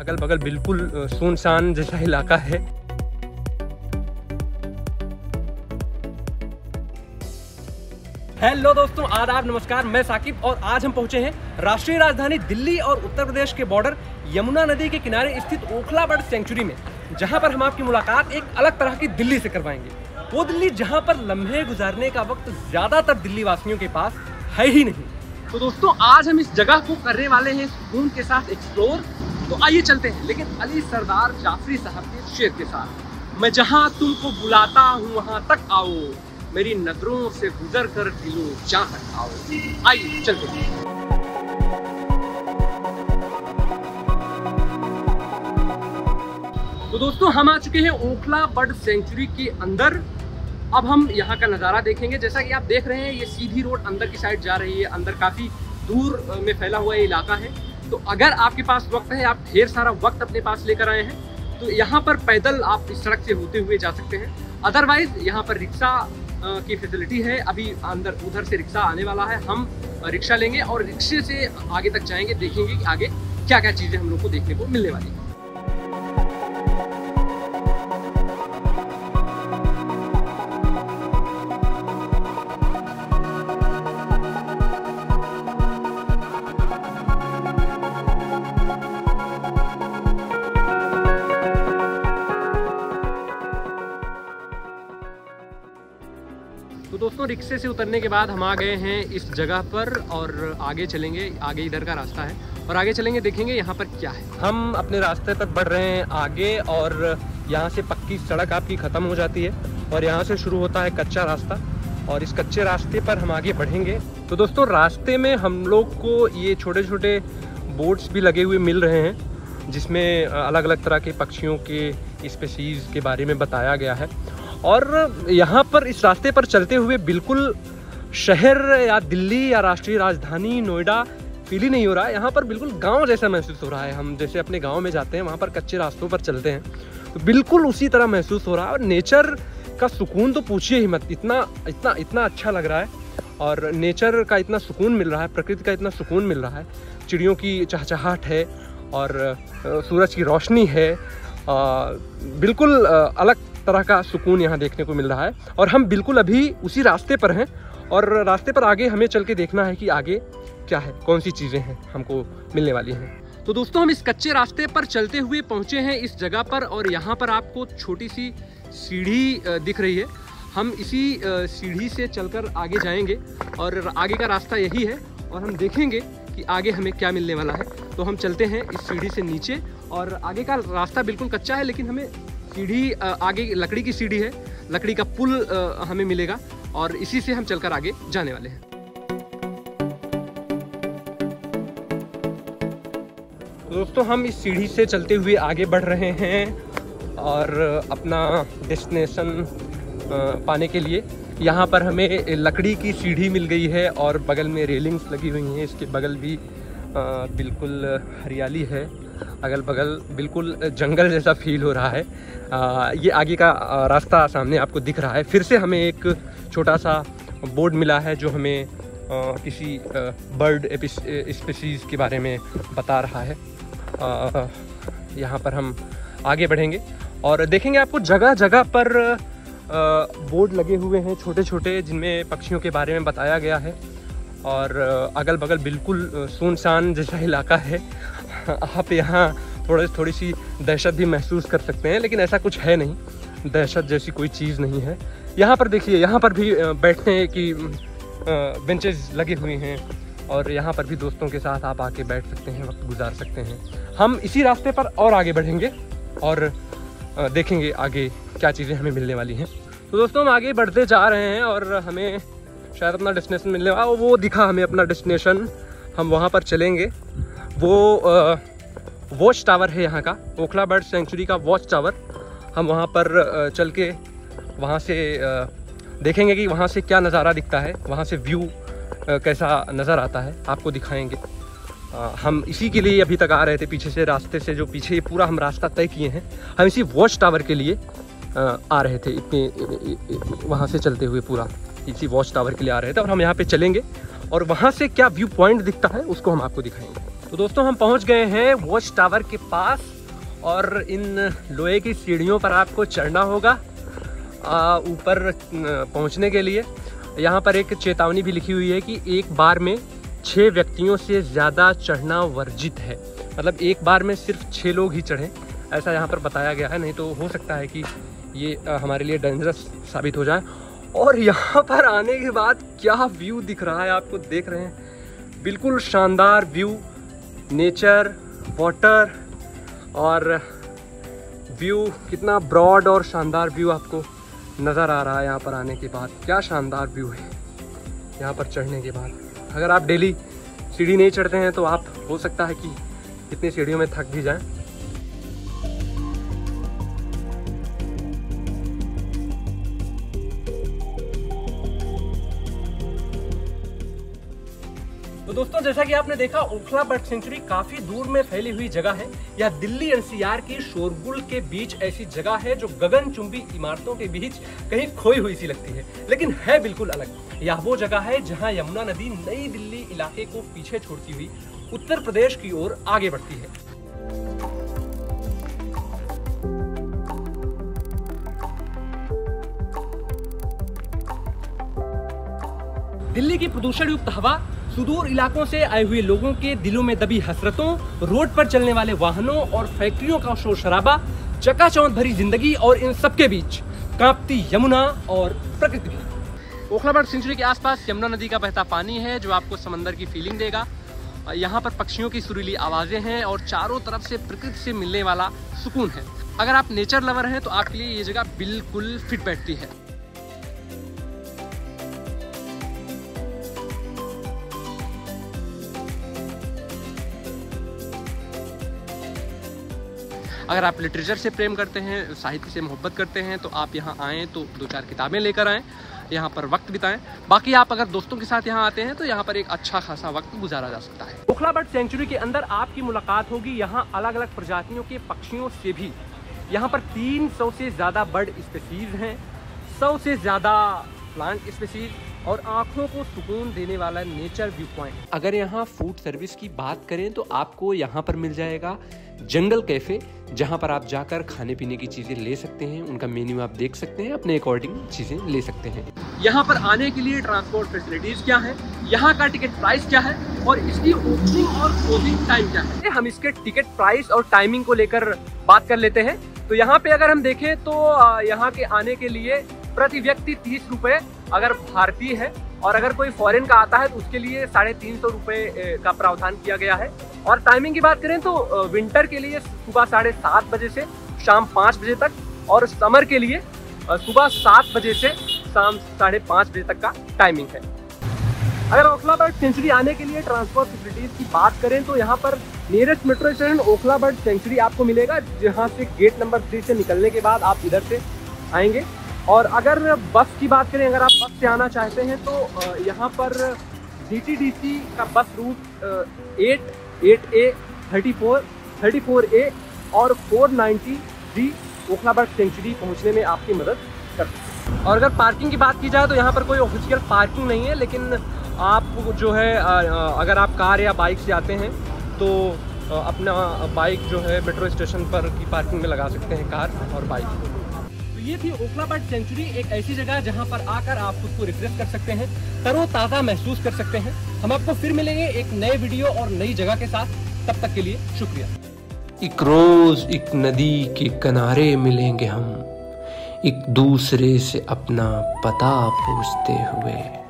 अगल बगल बिल्कुल सुनसान जैसा इलाका है। हेलो दोस्तों, आदाब, नमस्कार। मैं साकिब और आज हम पहुंचे हैं राष्ट्रीय राजधानी दिल्ली और उत्तर प्रदेश के बॉर्डर यमुना नदी के किनारे स्थित ओखला बर्ड सेंचुरी में, जहां पर हम आपकी मुलाकात एक अलग तरह की दिल्ली से करवाएंगे। वो दिल्ली जहां पर लम्हे गुजारने का वक्त ज़्यादातर दिल्ली वासियों के पास है ही नहीं। तो दोस्तों, आज हम इस जगह को करने वाले हैं सुकून के साथ एक्सप्लोर। तो आइए चलते हैं, लेकिन अली सरदार जाफरी साहब के शेर के साथ। मैं जहां तुमको बुलाता हूं वहां तक आओ, मेरी नजरों से गुजर कर दिलो जहां तक आओ। आइए चलते हैं। तो दोस्तों, हम आ चुके हैं ओखला बर्ड सेंचुरी के अंदर। अब हम यहाँ का नज़ारा देखेंगे। जैसा कि आप देख रहे हैं, ये सीधी रोड अंदर की साइड जा रही है। अंदर काफ़ी दूर में फैला हुआ ये इलाका है। तो अगर आपके पास वक्त है, आप ढेर सारा वक्त अपने पास लेकर आए हैं, तो यहाँ पर पैदल आप इस सड़क से होते हुए जा सकते हैं। अदरवाइज यहाँ पर रिक्शा की फैसिलिटी है। अभी अंदर उधर से रिक्शा आने वाला है, हम रिक्शा लेंगे और रिक्शे से आगे तक जाएंगे। देखेंगे कि आगे क्या क्या चीज़ें हम लोग को देखने को मिलने वाली है। तो दोस्तों, रिक्शे से उतरने के बाद हम आ गए हैं इस जगह पर और आगे चलेंगे। आगे इधर का रास्ता है और आगे चलेंगे, देखेंगे यहाँ पर क्या है। हम अपने रास्ते पर बढ़ रहे हैं आगे और यहाँ से पक्की सड़क आपकी ख़त्म हो जाती है और यहाँ से शुरू होता है कच्चा रास्ता और इस कच्चे रास्ते पर हम आगे बढ़ेंगे। तो दोस्तों, रास्ते में हम लोग को ये छोटे छोटे बोट्स भी लगे हुए मिल रहे हैं, जिसमें अलग अलग तरह के पक्षियों के स्पीशीज़ के बारे में बताया गया है। और यहाँ पर इस रास्ते पर चलते हुए बिल्कुल शहर या दिल्ली या राष्ट्रीय राजधानी नोएडा फील ही नहीं हो रहा है। यहाँ पर बिल्कुल गांव जैसा महसूस हो रहा है। हम जैसे अपने गांव में जाते हैं, वहाँ पर कच्चे रास्तों पर चलते हैं, तो बिल्कुल उसी तरह महसूस हो रहा है। और नेचर का सुकून तो पूछिए ही मत, इतना इतना इतना अच्छा लग रहा है और नेचर का इतना सुकून मिल रहा है, प्रकृति का इतना सुकून मिल रहा है। चिड़ियों की चहचहाहट है और सूरज की रोशनी है। बिल्कुल अलग तरह का सुकून यहाँ देखने को मिल रहा है और हम बिल्कुल अभी उसी रास्ते पर हैं और रास्ते पर आगे हमें चल के देखना है कि आगे क्या है, कौन सी चीज़ें हैं हमको मिलने वाली हैं। तो दोस्तों, हम इस कच्चे रास्ते पर चलते हुए पहुँचे हैं इस जगह पर और यहाँ पर आपको छोटी सी सीढ़ी दिख रही है। हम इसी सीढ़ी से चलकर आगे जाएंगे और आगे का रास्ता यही है और हम देखेंगे कि आगे हमें क्या मिलने वाला है। तो हम चलते हैं इस सीढ़ी से नीचे और आगे का रास्ता बिल्कुल कच्चा है, लेकिन हमें सीढ़ी आगे लकड़ी की सीढ़ी है, लकड़ी का पुल हमें मिलेगा और इसी से हम चलकर आगे जाने वाले हैं। दोस्तों, हम इस सीढ़ी से चलते हुए आगे बढ़ रहे हैं और अपना डेस्टिनेशन पाने के लिए यहाँ पर हमें लकड़ी की सीढ़ी मिल गई है और बगल में रेलिंग्स लगी हुई हैं। इसके बगल भी बिल्कुल हरियाली है, अगल बगल बिल्कुल जंगल जैसा फील हो रहा है। ये आगे का रास्ता सामने आपको दिख रहा है। फिर से हमें एक छोटा सा बोर्ड मिला है जो हमें किसी बर्ड स्पीशीज़ के बारे में बता रहा है। यहाँ पर हम आगे बढ़ेंगे और देखेंगे आपको जगह जगह पर बोर्ड लगे हुए हैं छोटे छोटे, जिनमें पक्षियों के बारे में बताया गया है और अगल बगल बिल्कुल सुनसान जैसा इलाका है। आप यहाँ थोड़ी सी दहशत भी महसूस कर सकते हैं, लेकिन ऐसा कुछ है नहीं, दहशत जैसी कोई चीज़ नहीं है। यहाँ पर देखिए, यहाँ पर भी बैठने की बेंचेस लगी हुई हैं और यहाँ पर भी दोस्तों के साथ आप आके बैठ सकते हैं, वक्त गुजार सकते हैं। हम इसी रास्ते पर और आगे बढ़ेंगे और देखेंगे आगे क्या चीज़ें हमें मिलने वाली हैं। तो दोस्तों, हम आगे बढ़ते जा रहे हैं और हमें शायद अपना डेस्टिनेशन मिलने वाला, वो दिखा हमें अपना डेस्टिनेशन। हम वहाँ पर चलेंगे। वो वॉच टावर है यहाँ का, ओखला बर्ड सेंचुरी का वॉच टावर। हम वहाँ पर चल के वहाँ से देखेंगे कि वहाँ से क्या नज़ारा दिखता है, वहाँ से व्यू कैसा नज़र आता है, आपको दिखाएंगे। हम इसी के लिए अभी तक आ रहे थे, पीछे से रास्ते से जो पीछे पूरा हम रास्ता तय किए हैं, हम इसी वॉच टावर के लिए आ रहे थे। इतने वहाँ से चलते हुए पूरा इसी वॉच टावर के लिए आ रहे थे और हम यहाँ पे चलेंगे और वहाँ से क्या व्यू पॉइंट दिखता है उसको हम आपको दिखाएंगे। तो दोस्तों, हम पहुँच गए हैं वॉच टावर के पास और इन लोहे की सीढ़ियों पर आपको चढ़ना होगा ऊपर पहुंचने के लिए। यहाँ पर एक चेतावनी भी लिखी हुई है कि एक बार में 6 व्यक्तियों से ज़्यादा चढ़ना वर्जित है। मतलब एक बार में सिर्फ 6 लोग ही चढ़ें, ऐसा यहाँ पर बताया गया है, नहीं तो हो सकता है कि ये हमारे लिए डेंजरस साबित हो जाए। और यहाँ पर आने के बाद क्या व्यू दिख रहा है, आपको देख रहे हैं, बिल्कुल शानदार व्यू, नेचर, वाटर और व्यू, कितना ब्रॉड और शानदार व्यू आपको नज़र आ रहा है यहाँ पर आने के बाद। क्या शानदार व्यू है यहाँ पर चढ़ने के बाद। अगर आप डेली सीढ़ी नहीं चढ़ते हैं तो आप हो सकता है कि इतनी सीढ़ियों में थक भी जाएं। तो दोस्तों, जैसा कि आपने देखा, ओखला बर्ड सेंचुरी काफी दूर में फैली हुई जगह है। यह दिल्ली एनसीआर की शोरगुल के बीच ऐसी जगह है जो गगनचुंबी इमारतों के बीच कहीं खोई हुई सी लगती है, लेकिन है बिल्कुल अलग। यह वो जगह है जहां यमुना नदी नई दिल्ली इलाके को पीछे छोड़ती हुई उत्तर प्रदेश की ओर आगे बढ़ती है। दिल्ली की प्रदूषण युक्त हवा, सुदूर इलाकों से आए हुए लोगों के दिलों में दबी हसरतों, रोड पर चलने वाले वाहनों और फैक्ट्रियों का शोर शराबा, चकाचौंध भरी जिंदगी और इन सबके बीच कांपती यमुना और प्रकृति भी। ओखला बर्ड सेंचुरी के आसपास यमुना नदी का बहता पानी है जो आपको समंदर की फीलिंग देगा। यहाँ पर पक्षियों की सुरीली आवाजें हैं और चारों तरफ से प्रकृति से मिलने वाला सुकून है। अगर आप नेचर लवर हैं तो आपके लिए ये जगह बिल्कुल फिट बैठती है। अगर आप लिटरेचर से प्रेम करते हैं, साहित्य से मोहब्बत करते हैं, तो आप यहाँ आएँ तो 2-4 किताबें लेकर आएँ, यहाँ पर वक्त बिताएं। बाकी आप अगर दोस्तों के साथ यहाँ आते हैं तो यहाँ पर एक अच्छा खासा वक्त गुजारा जा सकता है। ओखला बर्ड सेंचुरी के अंदर आपकी मुलाकात होगी यहाँ अलग अलग प्रजातियों के पक्षियों से भी। यहाँ पर 300 से ज़्यादा बर्ड स्पीसीज हैं, 100 से ज़्यादा प्लांट स्पीसीज और आँखों को सुकून देने वाला नेचर व्यू पॉइंट। अगर यहाँ फूड सर्विस की बात करें तो आपको यहाँ पर मिल जाएगा जंगल कैफे, जहाँ पर आप जाकर खाने पीने की चीज़ें ले सकते हैं। उनका मेन्यू आप देख सकते हैं, अपने अकॉर्डिंग चीज़ें ले सकते हैं। यहाँ पर आने के लिए ट्रांसपोर्ट फैसिलिटीज़ क्या है, यहाँ का टिकट प्राइस क्या है और इसकी ओपनिंग और क्लोजिंग टाइम क्या है, हम इसके टिकट प्राइस और टाइमिंग को लेकर बात कर लेते हैं। तो यहाँ पे अगर हम देखें तो यहाँ के आने के लिए प्रति व्यक्ति 30 रुपये अगर भारतीय है, और अगर कोई फॉरेन का आता है तो उसके लिए 350 रुपये का प्रावधान किया गया है। और टाइमिंग की बात करें तो विंटर के लिए सुबह 7:30 बजे से शाम 5 बजे तक, और समर के लिए सुबह 7 बजे से शाम 5:30 बजे तक का टाइमिंग है। अगर ओखला बर्ड सेंचुरी आने के लिए ट्रांसपोर्ट फैसिलिटीज की बात करें तो यहाँ पर nearest metro station Okhla bird sanctuary आपको मिलेगा, जहाँ से गेट नंबर 3 से निकलने के बाद आप इधर से आएंगे। और अगर बस की बात करें, अगर आप बस से आना चाहते हैं तो यहाँ पर DTDC का बस रूट 8, 8A, 34, 34A और 490D ओखला बर्ड सेंचुरी पहुँचने में आपकी मदद करती है। और अगर पार्किंग की बात की जाए तो यहाँ पर कोई ऑफिशियल पार्किंग नहीं है, लेकिन आप जो है अगर आप कार या बाइक से आते हैं तो अपना बाइक जो है मेट्रो स्टेशन पर की पार्किंग में लगा सकते हैं, कार और बाइक। ये थी ओखला बर्ड सेंचुरी, एक ऐसी जगह जहां पर आकर आप खुद को रिफ्रेश कर सकते हैं, तरोताज़ा महसूस कर सकते हैं। हम आपको फिर मिलेंगे एक नए वीडियो और नई जगह के साथ, तब तक के लिए शुक्रिया। एक रोज एक नदी के किनारे मिलेंगे हम, एक दूसरे से अपना पता पूछते हुए।